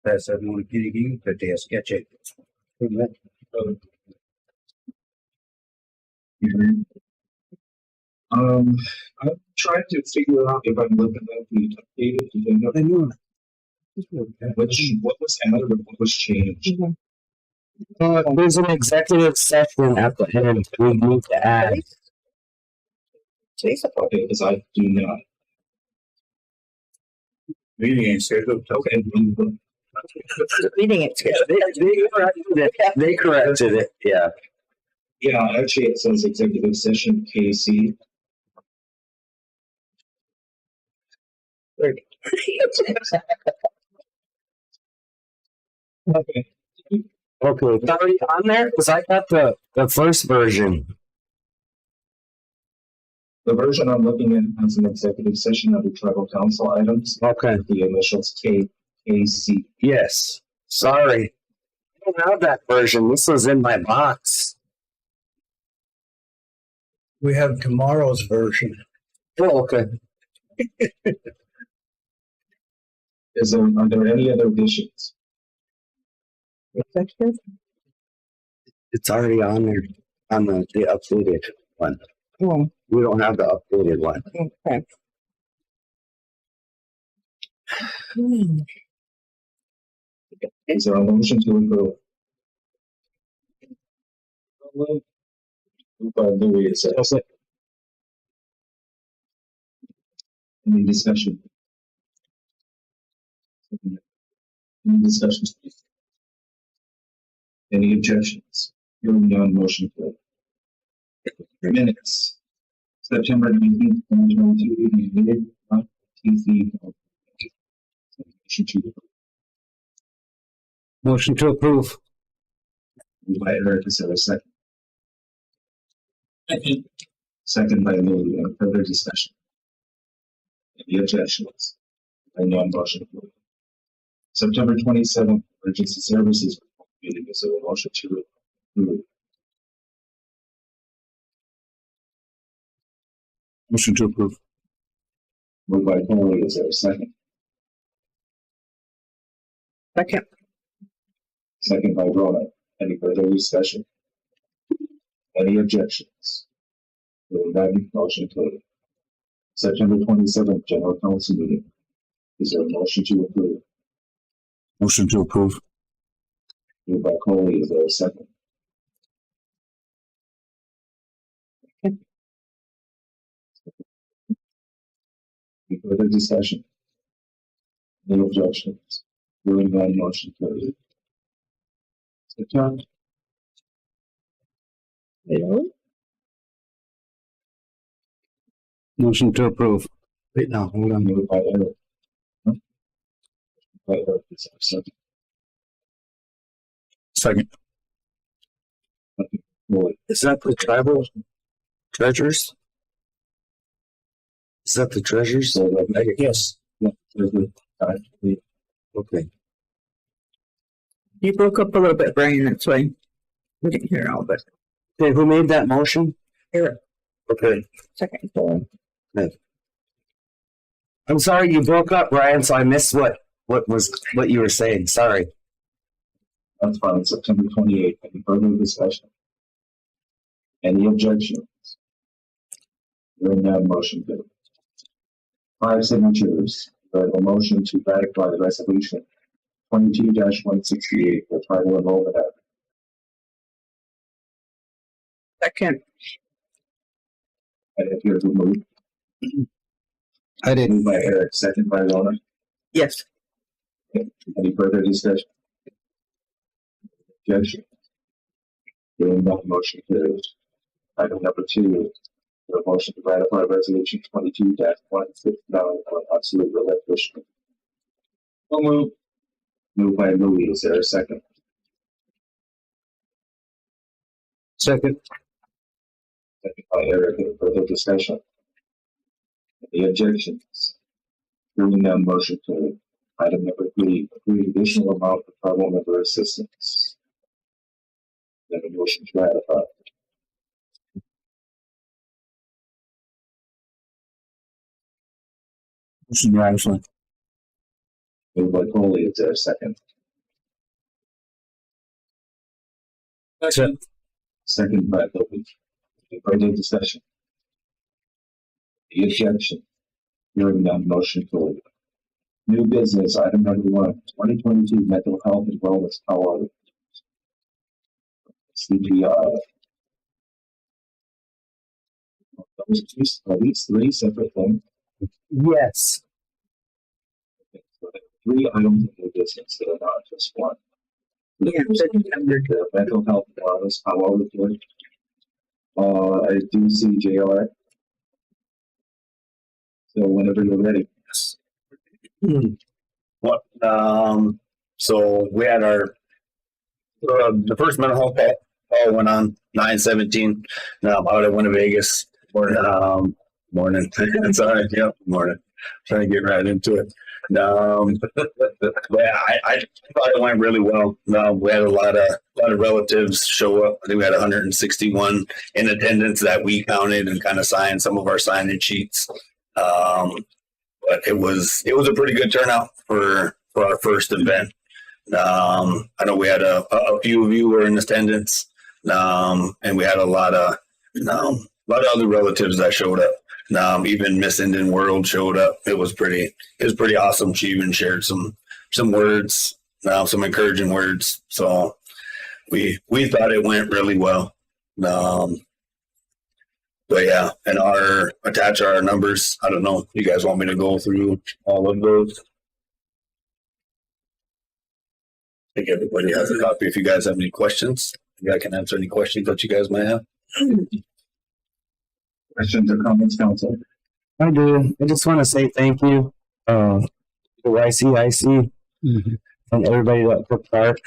Peça no piriguinho, que tem a sketch. I'm trying to figure out if I'm looking at the updated agenda. I know. What was added and what was changed? There's an executive session at the end we need to add. Okay, because I do not. Meeting ain't scheduled. Okay. Reading it. They corrected it. Yeah. Yeah, actually it says executive session KC. Okay. Okay. It's already on there because I got the first version. The version I'm looking at has an executive session of the tribal council items. Okay. The initials KC. Yes. Sorry. I don't have that version. This was in my box. We have tomorrow's version. Oh, okay. Are there any other additions? It's already on there on the updated one. Oh, We don't have the updated one. okay. Is there a motion to approve? Moved by Louis, is there a second? Any discussion? Any discussions? Any objections? Hearing none, motion carried. Minutes. September 19th, 2022, meeting, TC. Motion to approve. Motion to approve. Moved by Eric, is there a second? Second by Louis, and further discussion. Any objections? Hearing none, motion carried. September 27th, emergency services meeting, is there a motion to approve? Motion to approve. Moved by Coley, is there a second? Second. Second by Rona. Any further discussion? Any objections? Hearing none, motion carried. September 27th, general council meeting. Is there a motion to approve? Motion to approve. Moved by Coley, is there a second? Any further discussion? No objections? Hearing none, motion carried. September. Motion to approve. Wait, now, hold on. Moved by Eric. By Eric, is there a second? Second. Coley. Is that the tribal treasures? Is that the treasures? So, Yes. there's the time. Okay. You broke up a little bit, Brian, that's why we didn't hear all of it. Okay, who made that motion? Eric, Okay. second. Paul. I'm sorry you broke up, Brian, so I missed what you were saying. Sorry. That's fine. September 28th. Any further discussion? Any objections? Hearing none, motion carried. 5 signatures. A motion to ratify the resolution 22-168 for tribal enrollment act. Second. And if you're removed, I didn't. moved by Eric, second by Rona. Yes. Any further discussion? Objection? Hearing none, motion carries. Item number 2, the motion to ratify resolution 22-169 on absolute relinquishment. Moved by Louis, is there a second? Second. Second by Eric, any further discussion? Any objections? Hearing none, motion carried. Item number 3, approve additional amount for tribal member assistance. Then a motion to ratify. Motion to ratify. Moved by Coley, is there a second? Second by Billy. Any further discussion? The objection. Hearing none, motion carried. New business, item number 1, 2022 mental health and wellness power. CPR. Are these 3 separate things? Yes. So there are 3 items of new business that are not just one. Yeah, The mental health and wellness power report. I do see JR. So whenever you're ready. What? So we had our the first mental health call went on 9/17 out at Winnebago. Morning. Sorry. Yep. Morning. Trying to get right into it. But yeah, I thought it went really well. We had a lot of relatives show up. I think we had 161 in attendance that we counted and kind of signed some of our sign-in sheets. But it was a pretty good turnout for our first event. I know we had a few of you were in attendance, and we had a lot of other relatives that showed up. Even Miss Indian World showed up. It was pretty awesome. She even shared some words, some encouraging words. So we thought it went really well. But yeah, and attach our numbers. I don't know. You guys want me to go through all of those? I think everybody has a copy. If you guys have any questions, I can answer any questions that you guys might have. Questions or comments, council? I do. I just want to say thank you to ICIC and everybody that took part.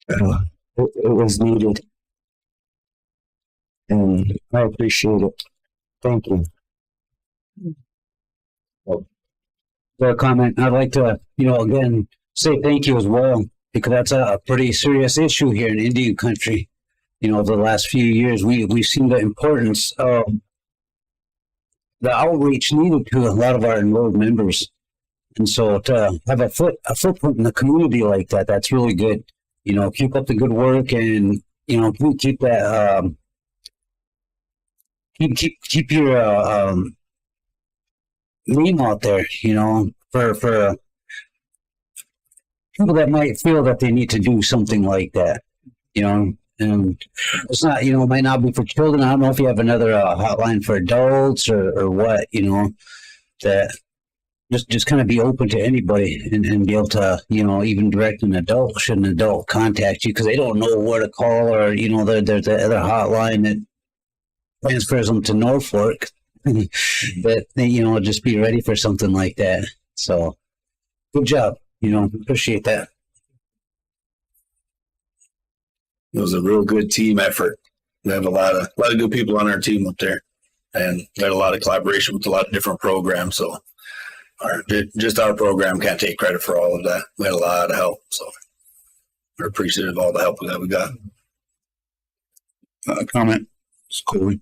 It was needed. And I appreciate it. Thank you. The comment, I'd like to, again, say thank you as well, because that's a pretty serious issue here in Indian country. Over the last few years, we've seen the importance of the outreach needed to a lot of our enrolled members. And so to have a footprint in the community like that, that's really good. Keep up the good work and, keep that, keep your name out there, for people that might feel that they need to do something like that, and it's not, might not be for children. I don't know if you have another hotline for adults or what, that just kind of be open to anybody and be able to, even direct an adult, should an adult contact you, because they don't know where to call, or, there's the other hotline that transfers them to Norfolk. But just be ready for something like that. So good job. Appreciate that. It was a real good team effort. We have a lot of good people on our team up there, and we had a lot of collaboration with a lot of different programs. So our program can't take credit for all of that. We had a lot of help, so we're appreciative of all the help that we got. Comment. It's Coley.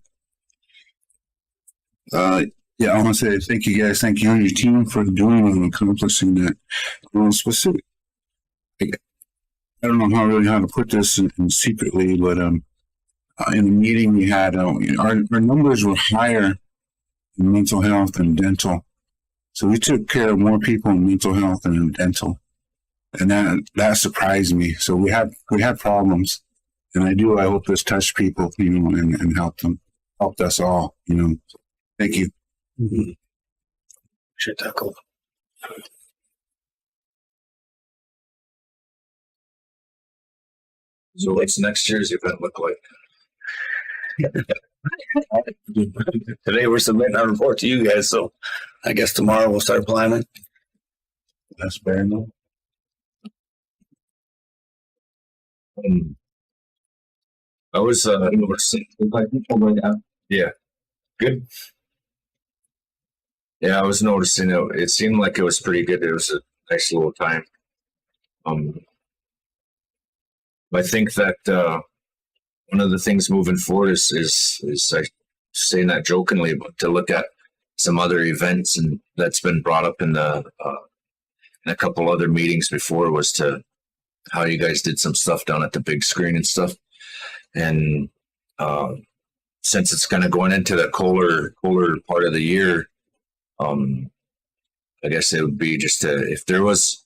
Yeah, I want to say thank you guys. Thank you and your team for doing and accomplishing that. Specific. I don't know how to put this in secretly, but in the meeting we had, our numbers were higher in mental health and dental. So we took care of more people in mental health than in dental, and that surprised me. So we had problems, and I hope this touched people, and helped us all, Thank you. Mm-hmm. Shit, that cool. So what's next year's event look like? Today we're submitting our report to you guys, so I guess tomorrow we'll start planning. That's fair enough. I was yeah, good. Yeah, I was noticing it seemed like it was pretty good. It was a nice little time. I think that one of the things moving forward is I saying that jokingly, but to look at some other events, and that's been brought up in in a couple other meetings before, was to how you guys did some stuff down at the big screen and stuff. And since it's kind of going into the colder part of the year, I guess it would be just if there was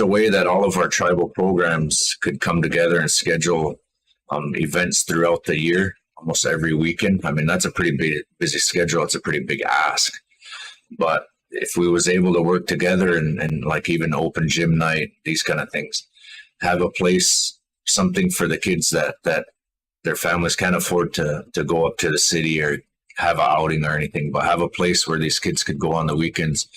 a way that all of our tribal programs could come together and schedule events throughout the year, almost every weekend. I mean, that's a pretty big, busy schedule. It's a pretty big ask. But if we was able to work together and like even open gym night, these kind of things, have a place, something for the kids that their families can't afford to go up to the city or have an outing or anything, but have a place where these kids could go on the weekends.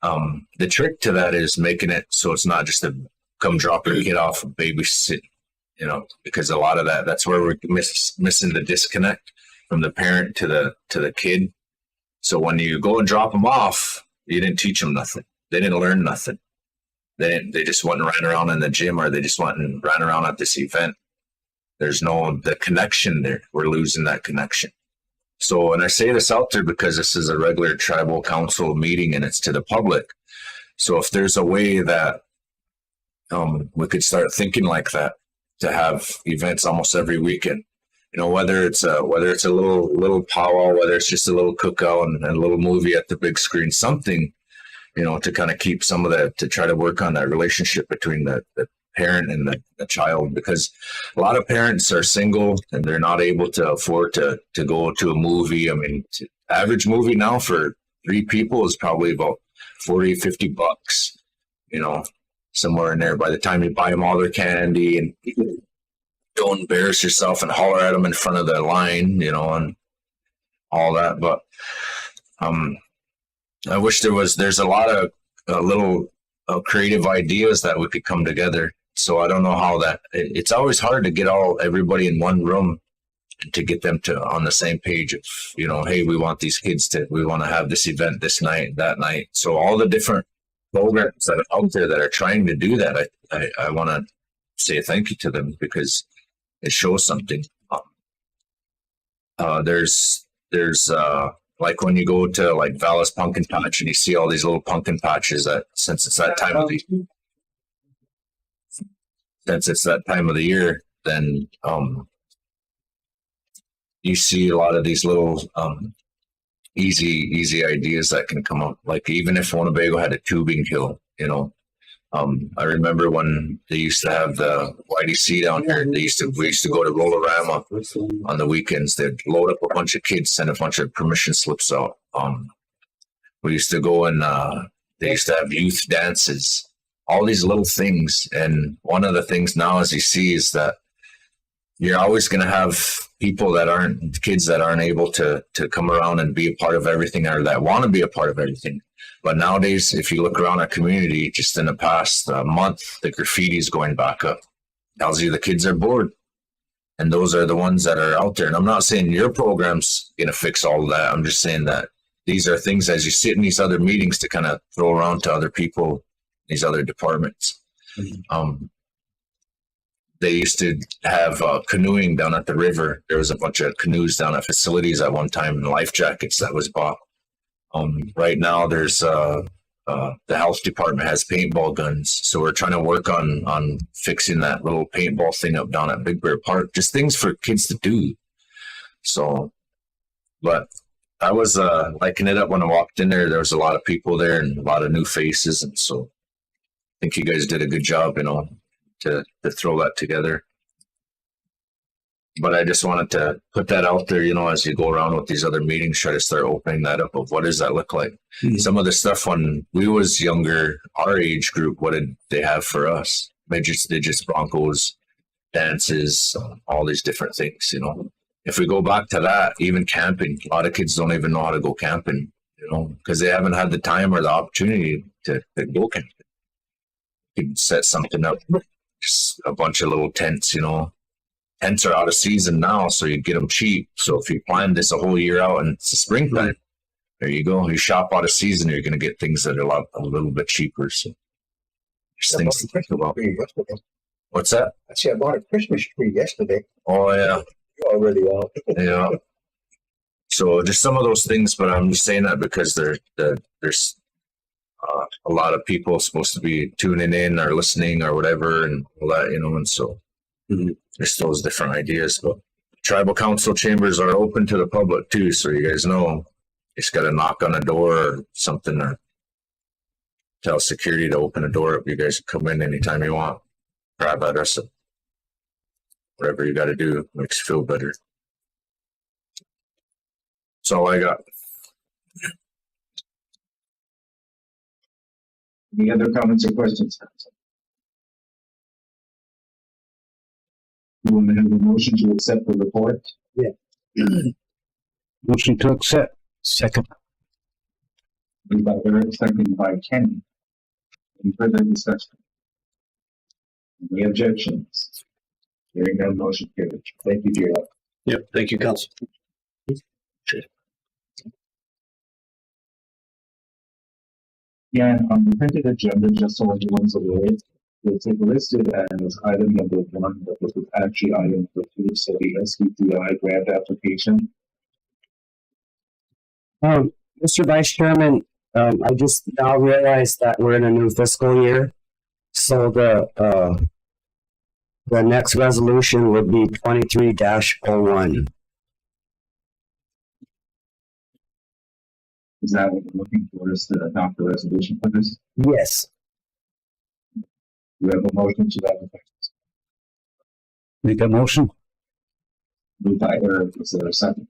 The trick to that is making it so it's not just a come drop your kid off and babysit, because a lot of that's where we're missing the disconnect from the parent to the kid. So when you go and drop them off, you didn't teach them nothing. They didn't learn nothing. They just went and ran around in the gym, or they just went and ran around at this event. There's the connection there. We're losing that connection. So, and I say this out there because this is a regular tribal council meeting and it's to the public. So if there's a way that we could start thinking like that, to have events almost every weekend, whether it's a little powwow, whether it's just a little cookout and a little movie at the big screen, something, to kind of keep some of that, to try to work on that relationship between the parent and the child, because a lot of parents are single and they're not able to afford to go to a movie. I mean, average movie now for 3 people is probably about $40-50, somewhere in there. By the time you buy them all their candy and don't embarrass yourself and holler at them in front of the line, and all that. But I wish there's a lot of little creative ideas that we could come together. So I don't know how it's always hard to get everybody in one room and to get them on the same page of, hey, we want these kids we want to have this event this night, that night. So all the different programs that are out there that are trying to do that, I want to say thank you to them, because it shows something. There's like when you go to like Vallis Pumpkin Patch and you see all these little pumpkin patches, since it's that time of the year, then you see a lot of these little easy ideas that can come up. Like even if Winnebago had a tubing hill, I remember when they used to have the YDC down here. We used to go to Rollorama on the weekends. They'd load up a bunch of kids, send a bunch of permission slips out. We used to go and they used to have youth dances, all these little things. And one of the things now, as you see, is that you're always going to have kids that aren't able to come around and be a part of everything, or that want to be a part of everything. But nowadays, if you look around our community, just in the past month, the graffiti is going back up. Tells you the kids are bored. And those are the ones that are out there. And I'm not saying your program's going to fix all of that. I'm just saying that these are things, as you sit in these other meetings, to kind of throw around to other people, these other departments. Mm-hmm. They used to have canoeing down at the river. There was a bunch of canoes down at facilities at one time, and life jackets that was bought. Right now, there's the health department has paintball guns, so we're trying to work on fixing that little paintball thing up down at Big Bear Park. Just things for kids to do. So, but I was liking it up when I walked in there. There was a lot of people there and a lot of new faces, and so I think you guys did a good job, to throw that together. But I just wanted to put that out there, as you go around with these other meetings, try to start opening that up of what does that look like. Mm-hmm. Some of the stuff when we was younger, our age group, what did they have for us? Midgets, digits, Broncos, dances, all these different things, If we go back to that, even camping, a lot of kids don't even know how to go camping, because they haven't had the time or the opportunity to go camping. You can set something up, just a bunch of little tents, Tents are out of season now, so you get them cheap. So if you plan this a whole year out and it's the springtime, there you go. You shop out of season, you're going to get things that are a little bit cheaper. So there's things to think about. What's that? I see I bought a Christmas tree yesterday. Oh, yeah. You're already out. Yeah. So just some of those things, but I'm just saying that because there's a lot of people supposed to be tuning in or listening or whatever and all that, you know, and so just those different ideas. But tribal council chambers are open to the public too, so you guys know. You just got to knock on a door or something, or tell security to open a door up. You guys can come in anytime you want. Grab at us. Whatever you got to do makes you feel better. That's all I got. Any other comments or questions? You want to have a motion to accept the report? Motion to accept. Second. Moved by Eric, seconded by Kenny. Any further discussion? Any objections? Hearing none, motion carried. Thank you, dear. Yep. Thank you, Council. Yeah, on the printed agenda, just so everyone's aware, it's listed as item number 1, but this is actually item number 2, so the SBTI grant application. Mr. Vice Chairman, I just now realized that we're in a new fiscal year. So the next resolution would be 23-01. Is that what we're looking for, is to adopt the resolution for this? Yes. We have a motion to that effect. Make a motion. Moved by Eric, is there a second?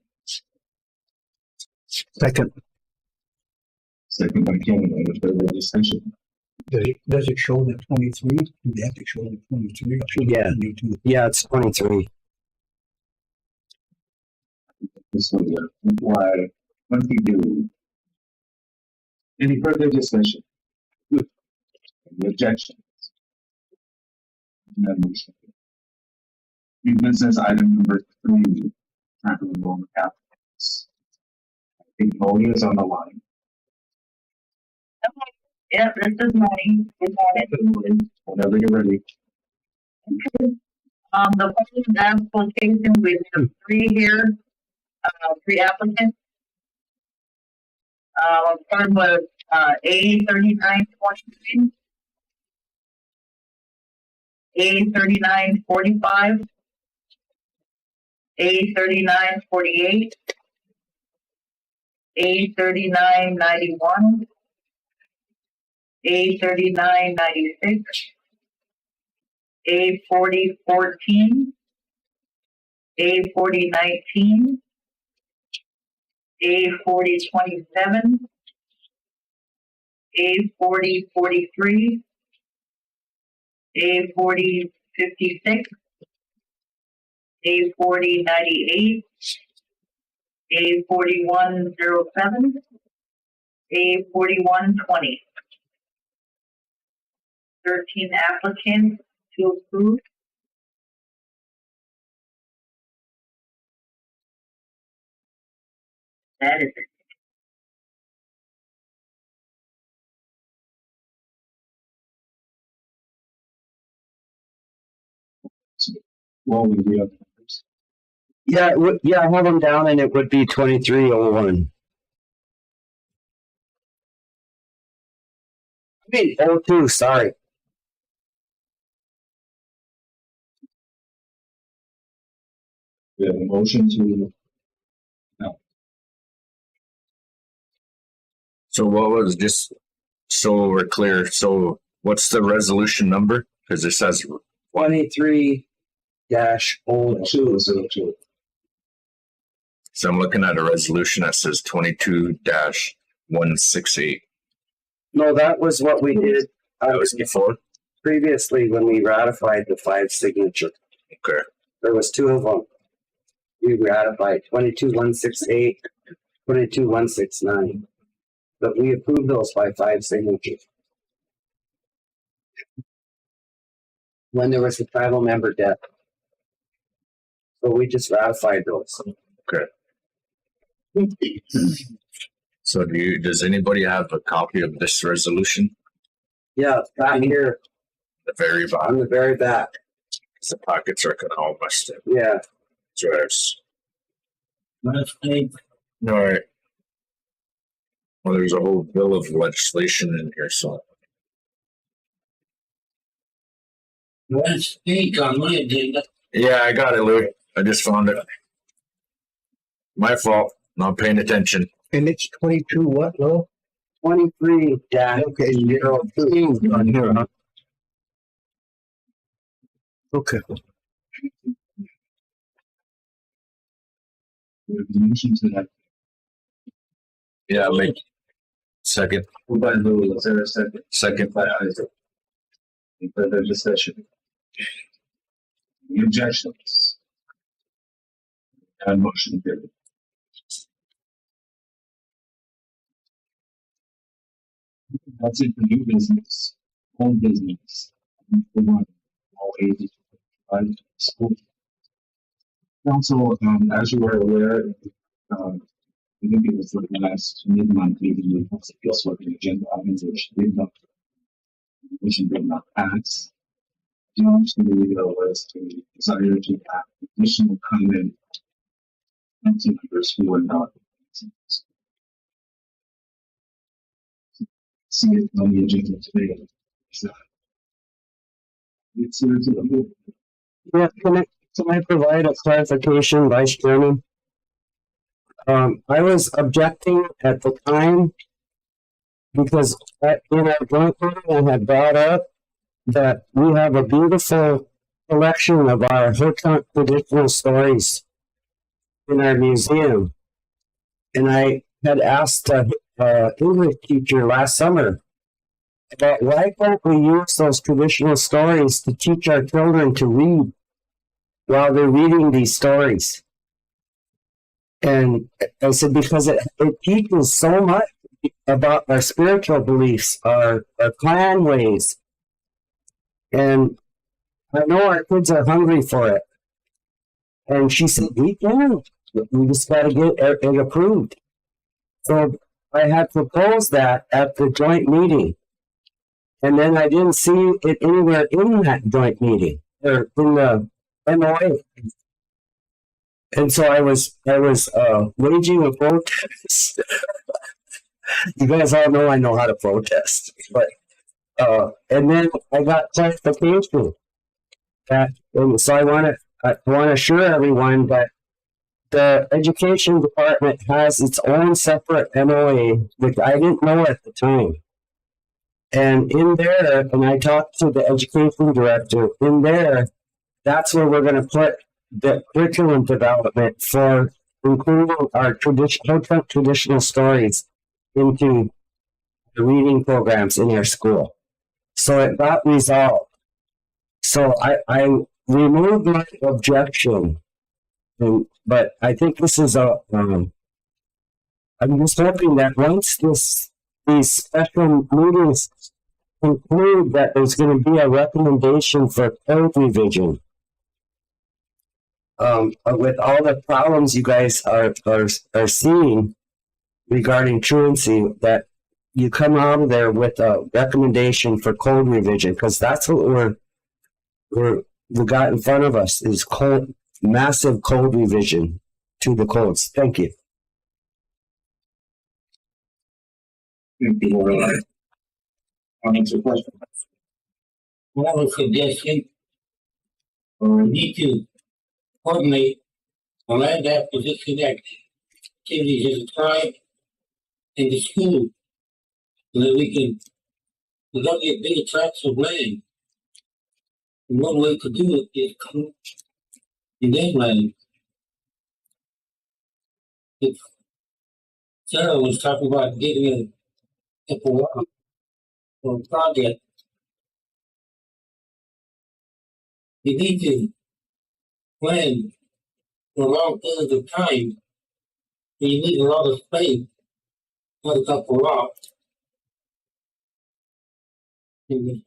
Second. Second by Kenny, any further discussion? Does it show the 23? Do they have to show the 23? Yeah. Yeah, it's 23. This will be why, 22. Any further discussion? Any objections? None motion. New business item number 3, capital enrollment applicants. I think Molly is on the line. Yeah, this is Molly. Good morning. Whenever you're ready. The following application, we have 3 here, 3 applicants. Starting with A3923, A3945, A3948, A3991, A3996, A4014, A4019, A4027, A4043, A4056, A4098, A4107, A4120. 13 applicants to approve. That is it. Well, we do have the numbers. Yeah, I have them down and it would be 2301. I mean, 02, sorry. We have a motion to, So what was, just so we're clear, so what's the resolution number? Because it says 23-02. 202. So I'm looking at a resolution that says 22-168. No, that was what we did That was before? previously when we ratified the 5 signature. Okay. There was 2 of them. We ratified 22-168, 22-169. But we approved those by 5 signatures. When there was the tribal member death. So we just ratified those. Okay. So does anybody have a copy of this resolution? Yeah, back here The very bottom, on the very back. the pockets are kind of all messed up. Yeah. So it's, Last name, All right. Well, there's a whole bill of legislation in here, so. Let's speak on my agenda. Yeah, I got it, Louis. I just found it. My fault. Not paying attention. And it's 22 what, no? 23 dash Okay. 02. On here, huh? Okay. We have a motion to that. Yeah, make second. Moved by Lou, is there a second? Second. By Isaac. Any further discussion? Any objections? And motion carried. That's it for new business, home business. For all ages, right? School. Council, as you are aware, I think it was the last mid-month meeting, we also just what the agenda items which did not pass. The opportunity was to desire to have additional comment and team members who were not. See it on the agenda today. So, it's Yeah, can I provide a clarification, Vice Chairman? I was objecting at the time because in our joint meeting I had brought up that we have a beautiful collection of our Hotel traditional stories in our museum. And I had asked the English teacher last summer about why can't we use those traditional stories to teach our children to read while they're reading these stories. And I said, because it teaches so much about our spiritual beliefs, our clan ways. And I know our kids are hungry for it. And she said, we can. We just got to get it approved. So I had proposed that at the joint meeting. And then I didn't see it anywhere in that joint meeting or in the MOA. And so I was waging a protest. You guys all know I know how to protest, but and then I got clarification that, and so I want to assure everyone that the education department has its own separate MOA, which I didn't know at the time. And in there, and I talked to the education director, in there, that's where we're going to put the curriculum development for including our traditional stories into the reading programs in our school. So it got resolved. So I removed my objection, but I think this is I'm just hoping that once these special meetings conclude, that there's going to be a recommendation for code revision. With all the problems you guys are seeing regarding truancy, that you come out of there with a recommendation for code revision, because that's what we got in front of us is massive code revision to the codes. Thank you. Thank you. Comments or questions? I have a suggestion. We need to coordinate the land acquisition activities as a tribe in the school so that we don't get big tracts of land. And one way to do it is come in their land. If Sarah was talking about getting a for a project, you need to plan for a long period of time. And you need a lot of space for a couple lots. And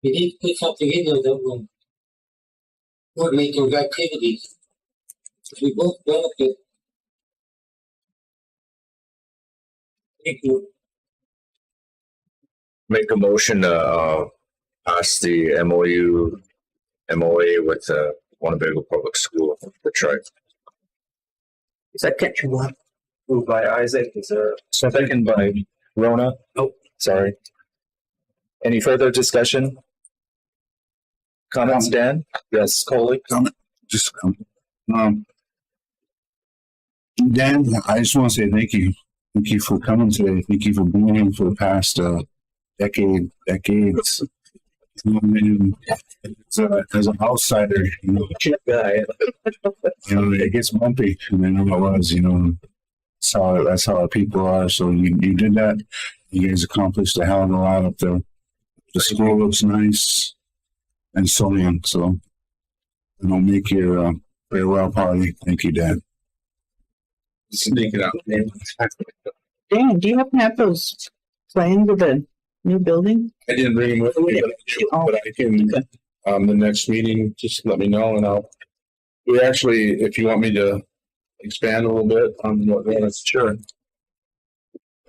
you need to put something in there that will coordinate those activities. If we both benefit. Thank you. Make a motion to pass the MOA with Winnebago Public School, the tribe. Second. Moved by Isaac, is there a second by Rona? Oh, sorry. Any further discussion? Comments, Dan? Yes, Coley? Just Dan, I just want to say thank you. Thank you for coming today. Thank you for being here for the past decades. As an outsider, Guy. It gets bumpy, and I know it was, that's how our people are. So you did that. You guys accomplished a hell of a lot up there. The school looks nice, and so on. So, make your farewell party. Thank you, Dad. Sneaking out. Dan, do you happen to have those plans of the new building? I didn't bring them with me, but I can, the next meeting, just let me know and we actually, if you want me to expand a little bit on what that's sure.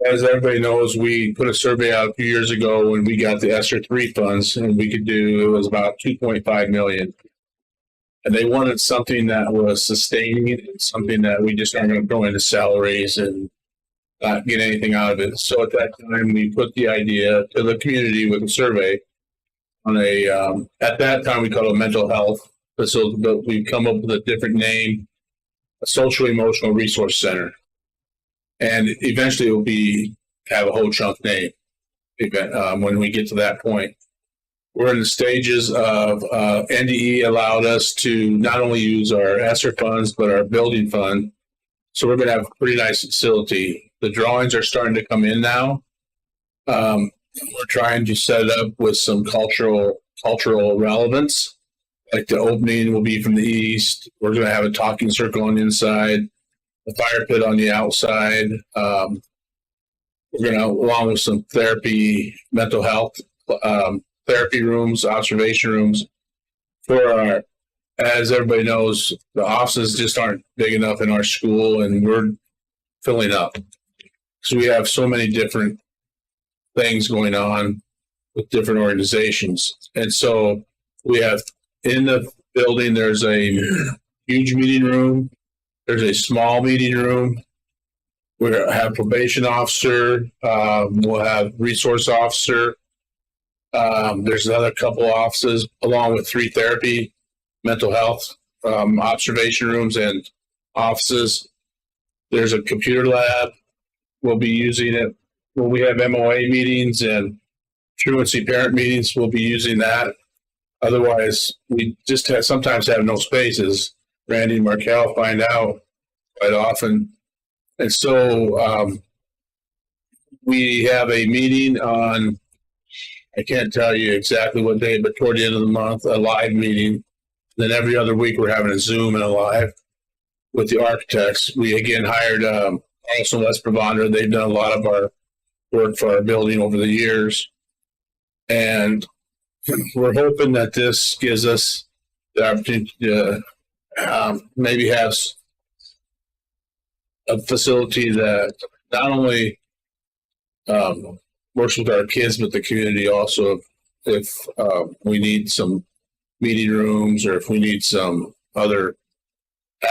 As everybody knows, we put a survey out a few years ago when we got the ESSER 3 funds, and it was about 2.5 million. And they wanted something that was sustaining, something that we just aren't going to go into salaries and not get anything out of it. So at that time, we put the idea to the community with a survey on at that time, we called it a mental health facility, but we've come up with a different name, a social emotional resource center. And eventually it will have a whole chunk name when we get to that point. We're in the stages of NDE allowed us to not only use our ESSER funds, but our building fund. So we're going to have a pretty nice facility. The drawings are starting to come in now. We're trying to set it up with some cultural relevance. Like the opening will be from the east. We're going to have a talking circle on the inside, a fire pit on the outside. We're going to, along with some therapy, mental health, therapy rooms, observation rooms for as everybody knows, the offices just aren't big enough in our school, and we're filling up. So we have so many different things going on with different organizations. And so we have in the building, there's a huge meeting room. There's a small meeting room. We'll have probation officer. We'll have resource officer. There's another couple offices along with 3 therapy, mental health, observation rooms and offices. There's a computer lab. We'll be using it when we have MOA meetings and truancy parent meetings. We'll be using that. Otherwise, we just sometimes have no spaces. Randy and Markel find out quite often. And so we have a meeting on, I can't tell you exactly what day, but toward the end of the month, a live meeting. Then every other week, we're having a Zoom and a live with the architects. We again hired also West Provender. They've done a lot of our work for our building over the years. And we're hoping that this gives us the opportunity to maybe have a facility that not only works with our kids, but the community also. If we need some meeting rooms or if we need some other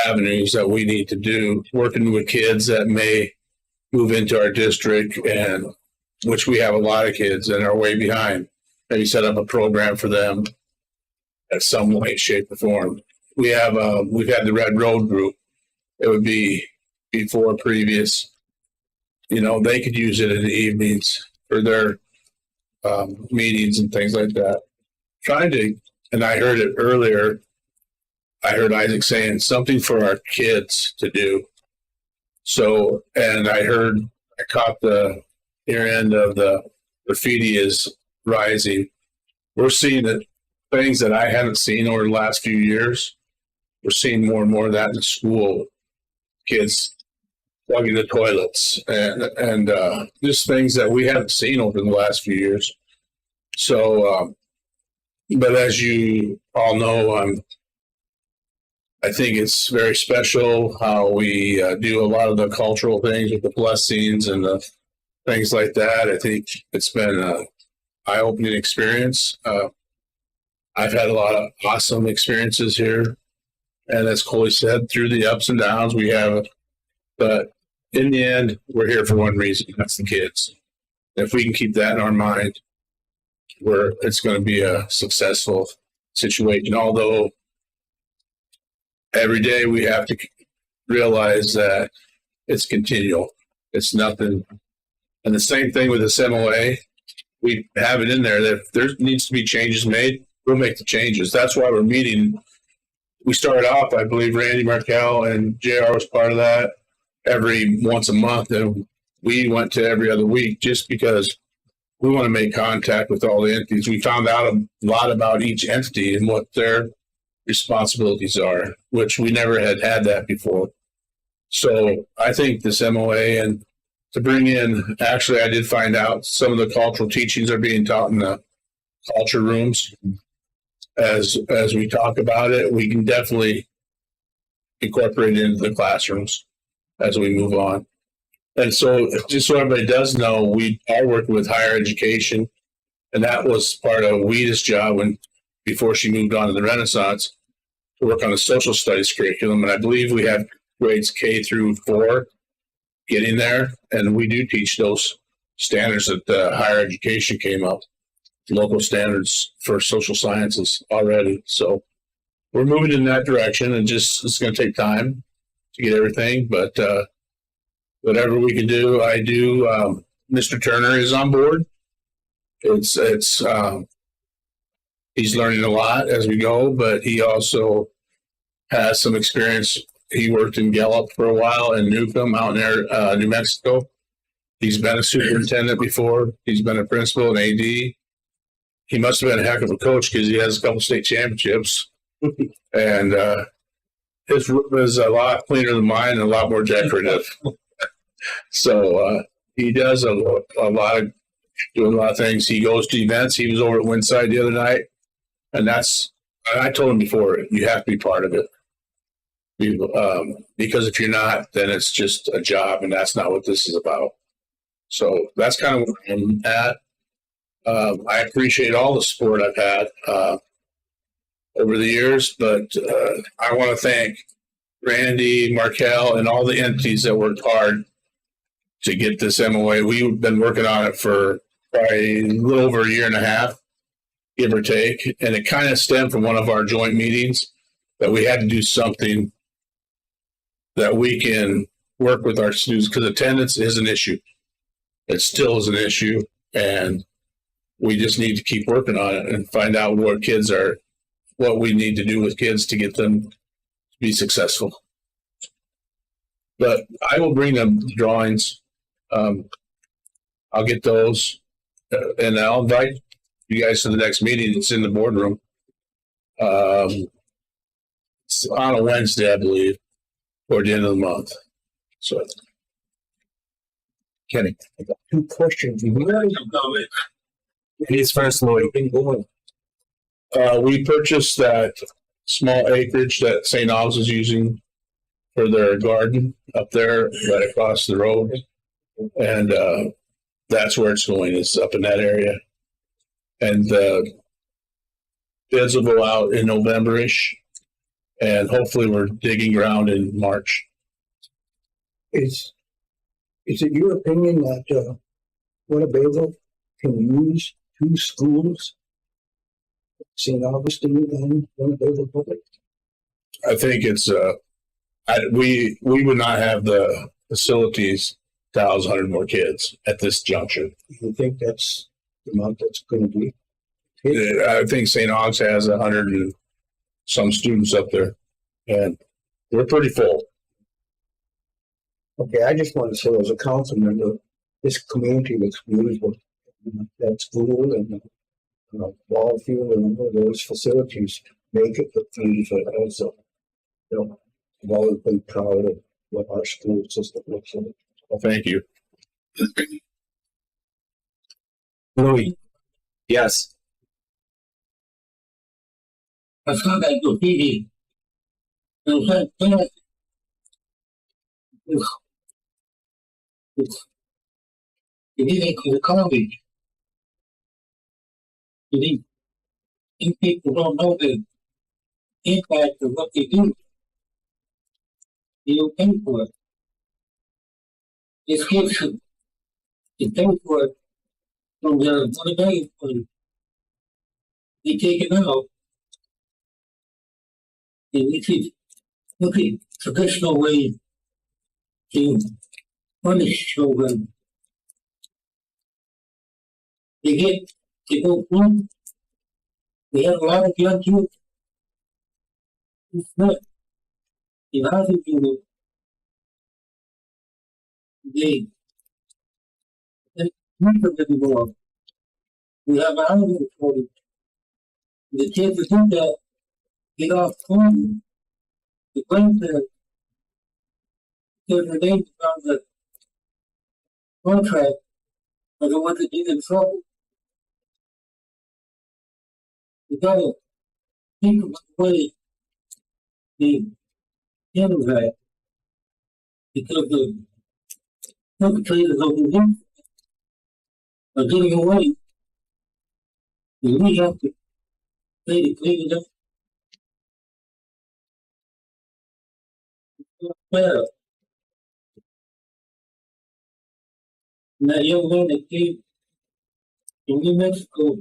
avenues that we need to do, working with kids that may move into our district, and which we have a lot of kids and are way behind, maybe set up a program for them at some way, shape, or form. We've had the Red Road group. It would be before previous, they could use it in the evenings for their meetings and things like that. And I heard it earlier, I heard Isaac saying something for our kids to do. So, and I caught the ear end of the graffiti is rising. We're seeing things that I haven't seen over the last few years. We're seeing more and more of that in school. Kids plugging the toilets and just things that we haven't seen over the last few years. So, but as you all know, I think it's very special how we do a lot of the cultural things with the blessings and the things like that. I think it's been an eye-opening experience. I've had a lot of awesome experiences here. And as Coley said, through the ups and downs we have, but in the end, we're here for one reason. That's the kids. If we can keep that in our mind, it's going to be a successful situation. Although every day we have to realize that it's continual. It's nothing. And the same thing with this MOA. We have it in there that if there needs to be changes made, we'll make the changes. That's why we're meeting. We started off, I believe, Randy Markel and JR was part of that, every once a month. And we went to every other week just because we want to make contact with all the entities. We found out a lot about each entity and what their responsibilities are, which we never had that before. So I think this MOA and to bring in, actually, I did find out some of the cultural teachings are being taught in the culture rooms. As we talk about it, we can definitely incorporate it into the classrooms as we move on. And so just so everybody does know, we are working with higher education, and that was part of Weeda's job before she moved on to the Renaissance to work on the social studies curriculum. And I believe we have grades K through 4 getting there, and we do teach those standards that higher education came up, local standards for social sciences already. So we're moving in that direction, and it's going to take time to get everything, but whatever we can do, I do. Mr. Turner is on board. He's learning a lot as we go, but he also has some experience. He worked in Gallup for a while and Newcomb out in New Mexico. He's been a superintendent before. He's been a principal and AD. He must have been a heck of a coach because he has a couple state championships. And his room is a lot cleaner than mine and a lot more decorative. So he does doing a lot of things. He goes to events. He was over at Windside the other night. And I told him before, you have to be part of it. Because if you're not, then it's just a job, and that's not what this is about. So that's kind of where I'm at. I appreciate all the support I've had over the years, but I want to thank Randy, Markel, and all the entities that worked hard to get this MOA. We've been working on it for probably a little over a year and a half, give or take, and it kind of stemmed from one of our joint meetings that we had to do something that we can work with our students, because attendance is an issue. It still is an issue, and we just need to keep working on it and find out what we need to do with kids to get them to be successful. But I will bring them drawings. I'll get those, and I'll invite you guys to the next meeting. It's in the boardroom. It's on a Wednesday, I believe, or the end of the month. So, Kenny, I got 2 questions. He's first, Lloyd. we purchased that small acreage that St. Aug's is using for their garden up there right across the road. And that's where it's going, is up in that area. And the bids will go out in November-ish. And hopefully we're digging ground in March. Is it your opinion that Winnebago can use 2 schools, St. Augustine and Winnebago Public? I think it's we would not have the facilities to house 100 more kids at this juncture. You think that's the amount that's going to be? I think St. Aug's has 100 and some students up there, and we're pretty full. Okay, I just want to say, as a council member, this community looks beautiful. That school and ball field and all those facilities make it look beautiful. Also, I've always been proud of what our school system looks like. Well, thank you. Louis. Yes. I saw that graffiti. You didn't go to college. You people don't know the impact of what they do. You don't pay for it. This kids should pay for it from their Winnebago fund. They take it out. And we should look at traditional ways to punish children. They get to go through. We have a lot of young kids. It's not in housing unit. They not anymore. We have a housing authority. The kids that do that get off home. The grandparents, because their names on the contract, are the ones that get in trouble. You gotta think of the way the handle that, because the perpetrators of the incident are getting away. And we have to pay to clean it up. It's not fair. And that young man that came from New Mexico,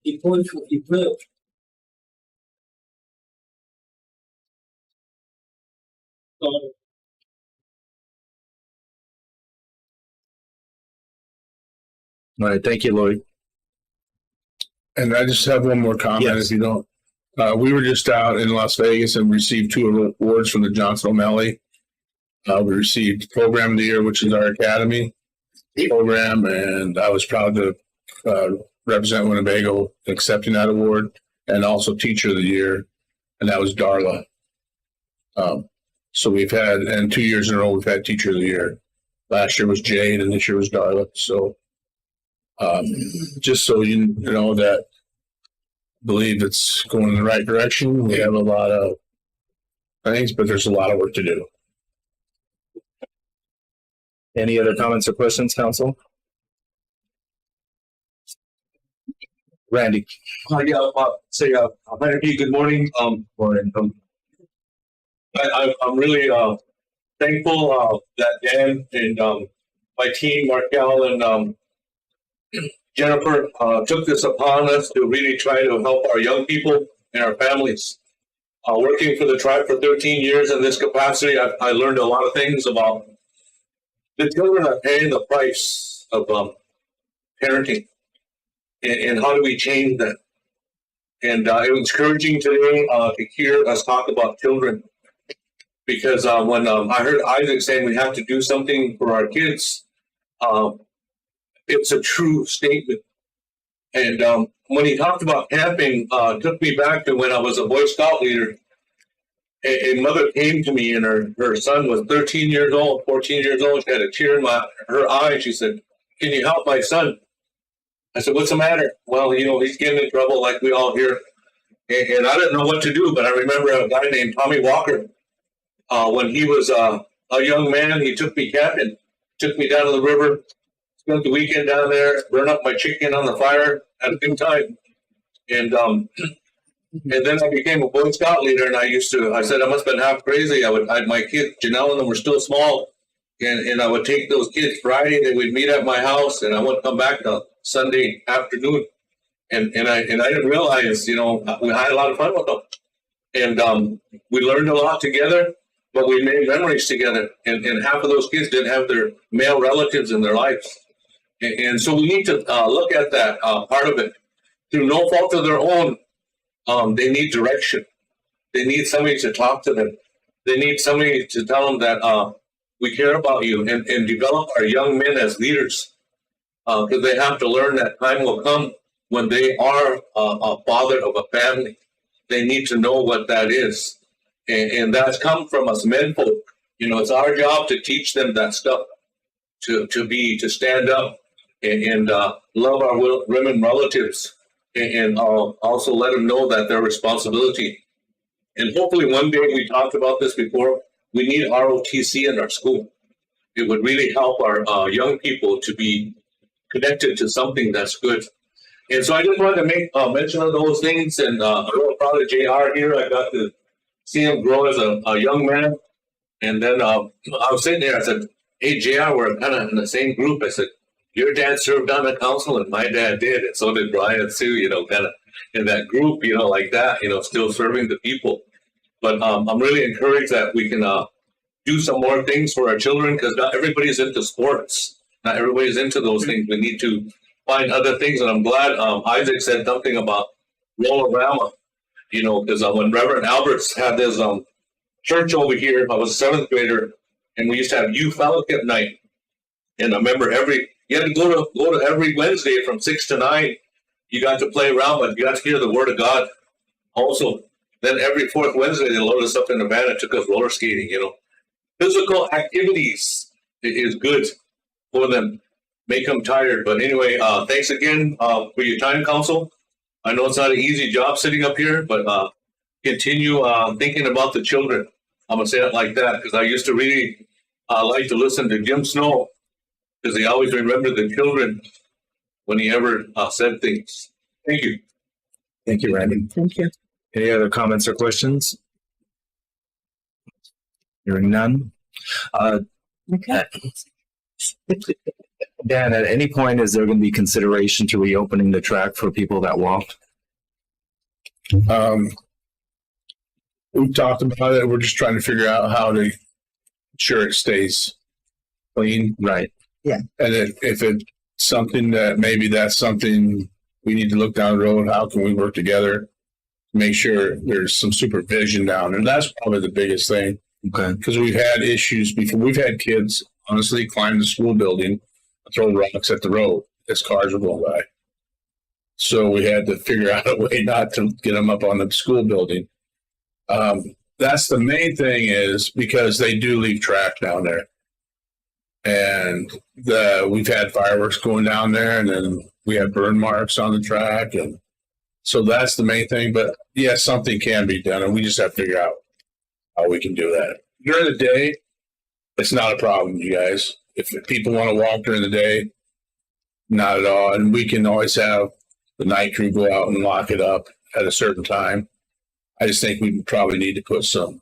he points for his drill. All right, thank you, Lloyd. And I just have one more comment, Yes. if you don't. We were just out in Las Vegas and received 2 awards from the Johnson O'Malley. We received Program of the Year, which is our academy program, and I was proud to represent Winnebago accepting that award, and also Teacher of the Year, and that was Darla. So we've had, and 2 years in a row, we've had Teacher of the Year. Last year was Jade, and this year was Darla. So just so you know that, believe it's going in the right direction. We have a lot of things, but there's a lot of work to do. Any other comments or questions, council? Randy. Randy, good morning. Morning. I'm really thankful that Dan and my team, Markel and Jennifer, took this upon us to really try to help our young people and our families. Working for the tribe for 13 years in this capacity, I learned a lot of things about the children are paying the price of parenting, and how do we change that? And it was encouraging today to hear us talk about children, because when I heard Isaac saying we have to do something for our kids, it's a true statement. And when he talked about camping, it took me back to when I was a Boy Scout leader. A mother came to me, and her son was 13 years old, 14 years old. She had a tear in her eye. She said, "Can you help my son?" I said, "What's the matter?" "Well, he's getting in trouble like we all hear." And I didn't know what to do, but I remember a guy named Tommy Walker. When he was a young man, he took me camping, took me down to the river, spent the weekend down there, burned up my chicken on the fire, had a good time. And then I became a Boy Scout leader, and I said I must have been half crazy. I had my kids, Janelle and them were still small, and I would take those kids Friday, they would meet at my house, and I wouldn't come back till Sunday afternoon. And I didn't realize, we had a lot of fun with them. And we learned a lot together, but we made memories together. And half of those kids didn't have their male relatives in their lives. And so we need to look at that part of it. Through no fault of their own, they need direction. They need somebody to talk to them. They need somebody to tell them that we care about you, and develop our young men as leaders. Because they have to learn that time will come when they are a father of a family. They need to know what that is. And that's come from us men folk. It's our job to teach them that stuff, to stand up and love our women relatives, and also let them know that their responsibility. And hopefully one day, we talked about this before, we need ROTC in our school. It would really help our young people to be connected to something that's good. And so I just wanted to make mention of those things, and I'm real proud of JR here. I got to see him grow as a young man. And then I was sitting there, I said, hey, JR, we're kind of in the same group. I said, your dad served on the council and my dad did. And so did Brian too, you know, kind of in that group, you know, like that, you know, still serving the people. But I'm really encouraged that we can do some more things for our children because not everybody's into sports. Not everybody's into those things. We need to find other things. And I'm glad Isaac said something about Roll-A-Rama, you know, because when Reverend Alberts had this church over here, I was a 7th grader, and we used to have youth fellowship night. And I remember you had to go to every Wednesday from 6 to 9. You got to play around, but you got to hear the word of God. Also, then every 4th Wednesday, they loaded us up in the van and took us roller skating, you know. Physical activities is good for them. Make them tired. But anyway, thanks again for your time, Council. I know it's not an easy job sitting up here, but continue thinking about the children. I'm going to say it like that because I used to really like to listen to Jim Snow because he always remembered the children when he ever said things. Thank you. Thank you, Randy. Thank you. Any other comments or questions? Hearing none. Okay. Dan, at any point, is there going to be consideration to reopening the track for people that walk? We've talked about it. We're just trying to figure out how to ensure it stays clean. Right. And if it's something that maybe that's something we need to look down the road, how can we work together to make sure there's some supervision down there? That's probably the biggest thing. Okay. Because we've had issues before. We've had kids, honestly, climb the school building, throw rocks at the road as cars were going by. So we had to figure out a way not to get them up on the school building. That's the main thing is because they do leave trash down there. And we've had fireworks going down there and then we have burn marks on the track. And so that's the main thing. But yes, something can be done and we just have to figure out how we can do that. During the day, it's not a problem, you guys. If people want to walk during the day, not at all. And we can always have the night crew go out and lock it up at a certain time. I just think we probably need to put some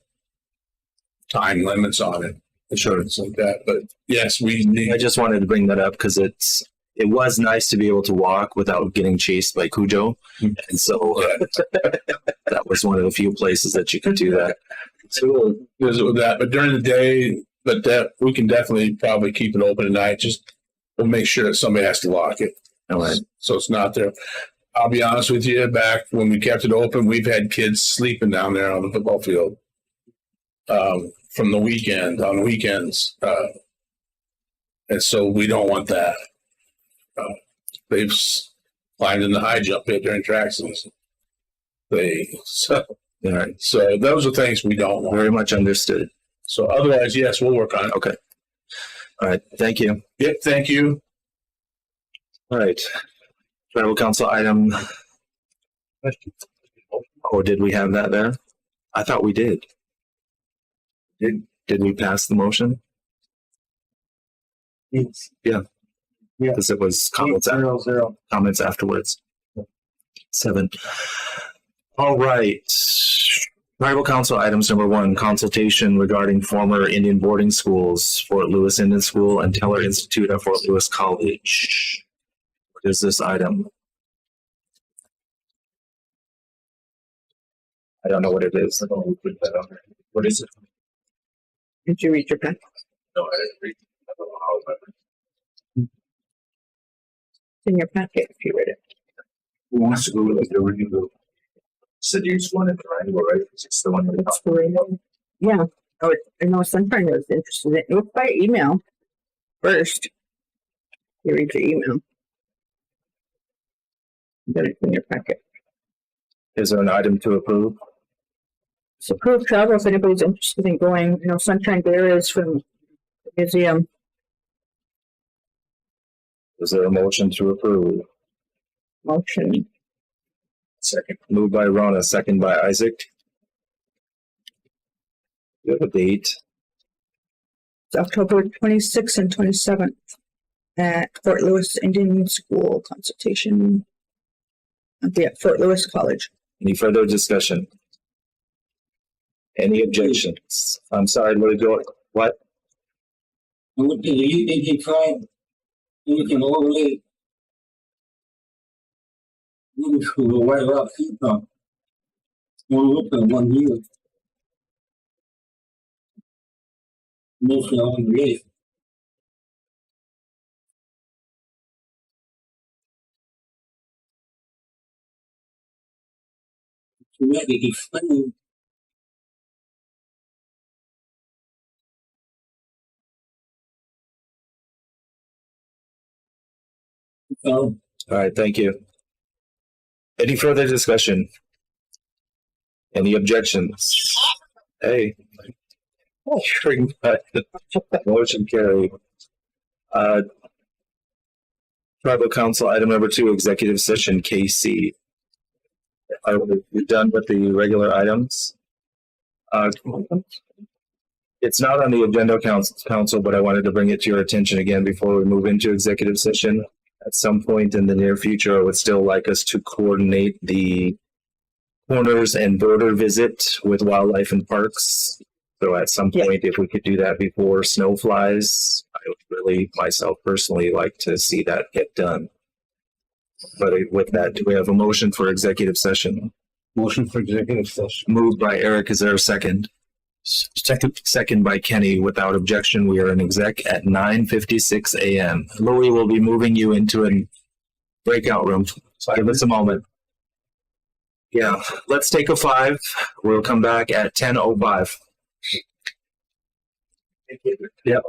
time limits on it. Insurance like that. But yes, we need. I just wanted to bring that up because it was nice to be able to walk without getting chased by Cujo. And so that was one of the few places that you could do that. So visit with that. But during the day, that we can definitely probably keep it open at night. Just we'll make sure that somebody has to lock it. All right. So it's not there. I'll be honest with you, back when we kept it open, we've had kids sleeping down there on the football field from the weekend, on weekends. And so we don't want that. They've climbed in the high jump pit during track season. So those are things we don't want. Very much understood. So otherwise, yes, we'll work on it. Okay. All right. Thank you. Yep. Thank you. All right. Tribal Council item. Oh, did we have that there? I thought we did. Did we pass the motion? Yes. Yeah. Yeah. Because it was comments, comments afterwards. 7. All right. Tribal Council items number 1, consultation regarding former Indian boarding schools, Fort Lewis Indian School and Teller Institute at Fort Lewis College. What is this item? I don't know what it is. What is it? Did you read your pen? No, I didn't read it. I don't know how It's in your packet if you read it. Who wants to go with like the renewal? Seduce one in triangle, right? It's the one that It's the radio. Yeah. Oh, I know Sunshine was interested in it. It was by email first. You read your email. Then it's in your packet. Is there an item to approve? So approved travel if anybody's interested in going. Sunshine Bear is from the museum. Is there a motion to approve? Motion. Second. Moved by Rona, second by Isaac. We have a date. It's October 26th and 27th at Fort Lewis Indian School consultation at Fort Lewis College. Any further discussion? Any objections? I'm sorry, what? I went to the UPG tribe, and we can overlay. We should go right up, one look at 1 year. Mostly on the race. So we had to explain. So, All right, thank you. Any further discussion? Any objections? Hey. Hearing none. Motion carried. Tribal Council item number 2, executive session, KC. Are we done with the regular items? It's not on the agenda, council, but I wanted to bring it to your attention again before we move into executive session. At some point in the near future, I would still like us to coordinate the corners and border visit with Wildlife and Parks. So at some point, if we could do that before snow flies, I would really, myself personally, like to see that get done. But with that, do we have a motion for executive session? Motion for executive session. Moved by Eric. Is there a second? Second. Second by Kenny. Without objection, we are in exec at 9:56 a.m. Louis will be moving you into a breakout room. So give us a moment. Yeah, let's take a 5. We'll come back at 10:05. Yep.